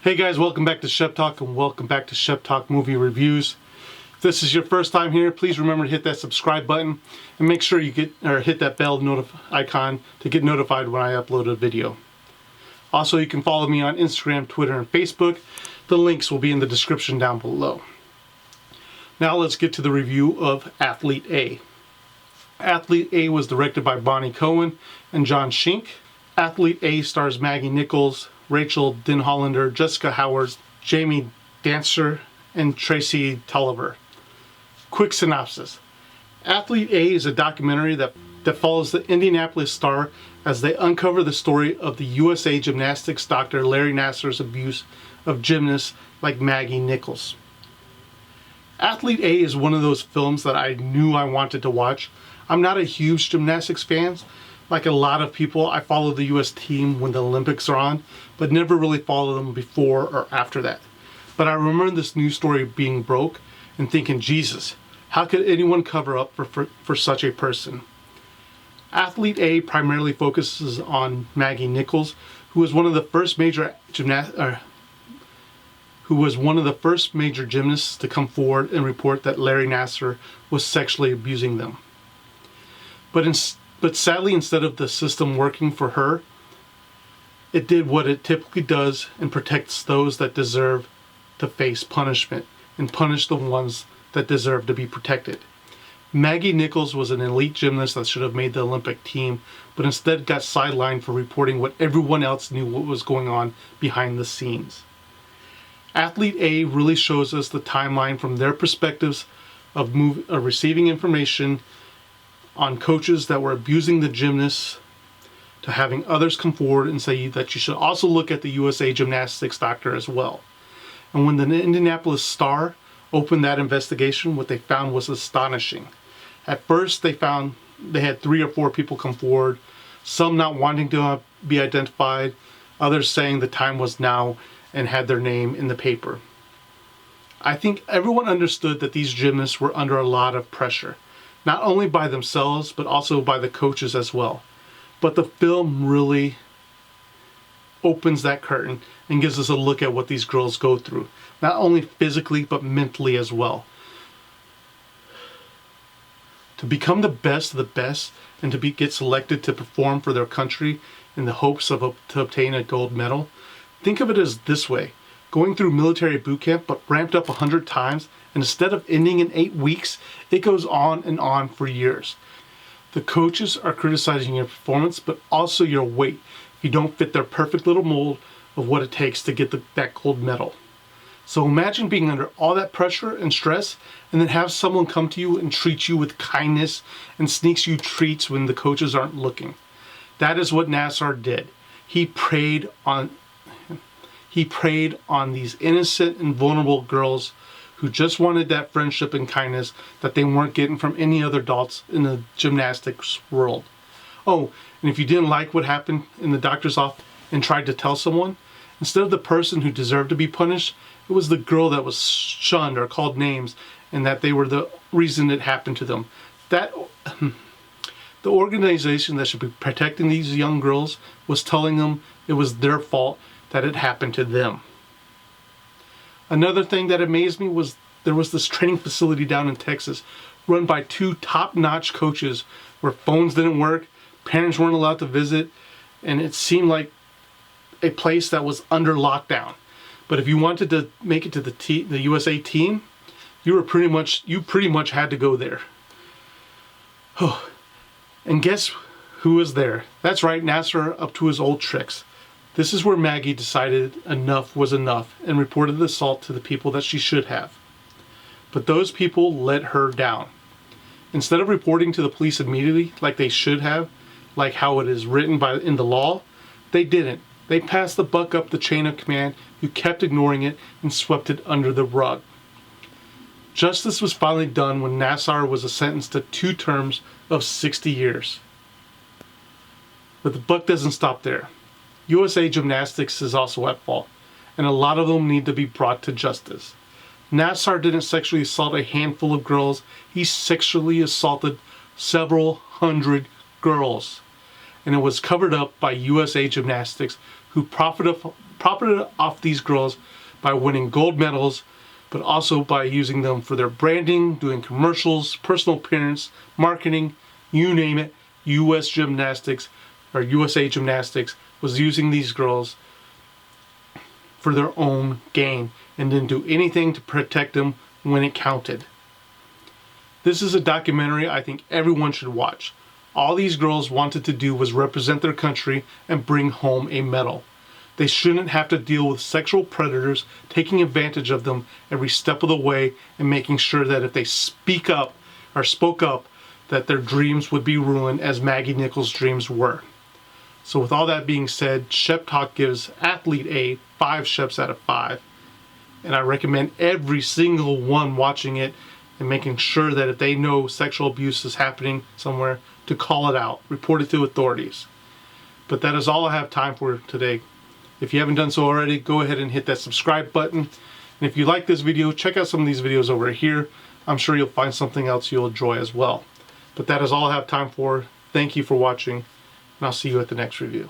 Hey guys, welcome back to Shep Talk and welcome back to Shep Talk Movie Reviews. If this is your first time here, please remember to hit that subscribe button and make sure you hit that bell icon to get notified when I upload a video. Also, you can follow me on Instagram, Twitter, and Facebook. The links will be in the description down below. Now let's get to the review of Athlete A. Athlete A was directed by Bonnie Cohen and John Schenck. Athlete A stars Maggie Nichols, Rachel Denhollander, Jessica Howard, Jamie Dancer, and Tracy Tulliver. Quick synopsis. Athlete A is a documentary that follows the Indianapolis Star as they uncover the story of the USA Gymnastics doctor Larry Nassar's abuse of gymnasts like Maggie Nichols. Athlete A is one of those films that I knew I wanted to watch. I'm not a huge gymnastics fan. Like a lot of people, I follow the US team when the Olympics are on, but never really follow them before or after that. But I remember this news story being broke and thinking, Jesus, how could anyone cover up for such a person? Athlete A primarily focuses on Maggie Nichols, who was one of the first major gymnasts to come forward and report that Larry Nassar was sexually abusing them. But sadly, instead of the system working for her, it did what it typically does and protects those that deserve to face punishment and punish the ones that deserve to be protected. Maggie Nichols was an elite gymnast that should have made the Olympic team, but instead got sidelined for reporting what everyone else knew what was going on behind the scenes. Athlete A really shows us the timeline from their perspectives of receiving information on coaches that were abusing the gymnasts to having others come forward and say that you should also look at the USA Gymnastics doctor as well. And when the Indianapolis Star opened that investigation, what they found was astonishing. At first, they had 3 or 4 people come forward, some not wanting to be identified, others saying the time was now and had their name in the paper. I think everyone understood that these gymnasts were under a lot of pressure, not only by themselves, but also by the coaches as well. But the film really opens that curtain and gives us a look at what these girls go through, not only physically, but mentally as well. To become the best of the best and to get selected to perform for their country in the hopes to obtain a gold medal, think of it as this way. Going through military boot camp, but ramped up 100 times, and instead of ending in 8 weeks, it goes on and on for years. The coaches are criticizing your performance, but also your weight if you don't fit their perfect little mold of what it takes to get that gold medal. So imagine being under all that pressure and stress, and then have someone come to you and treat you with kindness and sneaks you treats when the coaches aren't looking. That is what Nassar did. He preyed on these innocent and vulnerable girls who just wanted that friendship and kindness that they weren't getting from any other adults in the gymnastics world. Oh, and if you didn't like what happened in the doctor's office and tried to tell someone, instead of the person who deserved to be punished, it was the girl that was shunned or called names and that they were the reason it happened to them. The organization that should be protecting these young girls was telling them it was their fault that it happened to them. Another thing that amazed me was there was this training facility down in Texas run by 2 top-notch coaches where phones didn't work, parents weren't allowed to visit, and it seemed like a place that was under lockdown. But if you wanted to make it to the USA team, you pretty much had to go there. Oh, and guess who was there? That's right, Nassar up to his old tricks. This is where Maggie decided enough was enough and reported the assault to the people that she should have. But those people let her down. Instead of reporting to the police immediately like they should have, like how it is written in the law, they didn't. They passed the buck up the chain of command, who kept ignoring it and swept it under the rug. Justice was finally done when Nassar was sentenced to 2 terms of 60 years. But the buck doesn't stop there. USA Gymnastics is also at fault, and a lot of them need to be brought to justice. Nassar didn't sexually assault a handful of girls, he sexually assaulted several hundred girls. And it was covered up by USA Gymnastics, who profited profited off these girls by winning gold medals, but also by using them for their branding, doing commercials, personal appearance, marketing, you name it. USA Gymnastics was using these girls for their own gain and didn't do anything to protect them when it counted. This is a documentary I think everyone should watch. All these girls wanted to do was represent their country and bring home a medal. They shouldn't have to deal with sexual predators taking advantage of them every step of the way and making sure that if they spoke up, that their dreams would be ruined as Maggie Nichols' dreams were. So with all that being said, Shep Talk gives Athlete A 5 Sheps out of 5. And I recommend every single one watching it and making sure that if they know sexual abuse is happening somewhere, to call it out, report it to authorities. But that is all I have time for today. If you haven't done so already, go ahead and hit that subscribe button. And if you like this video, check out some of these videos over here. I'm sure you'll find something else you'll enjoy as well. But that is all I have time for. Thank you for watching, and I'll see you at the next review.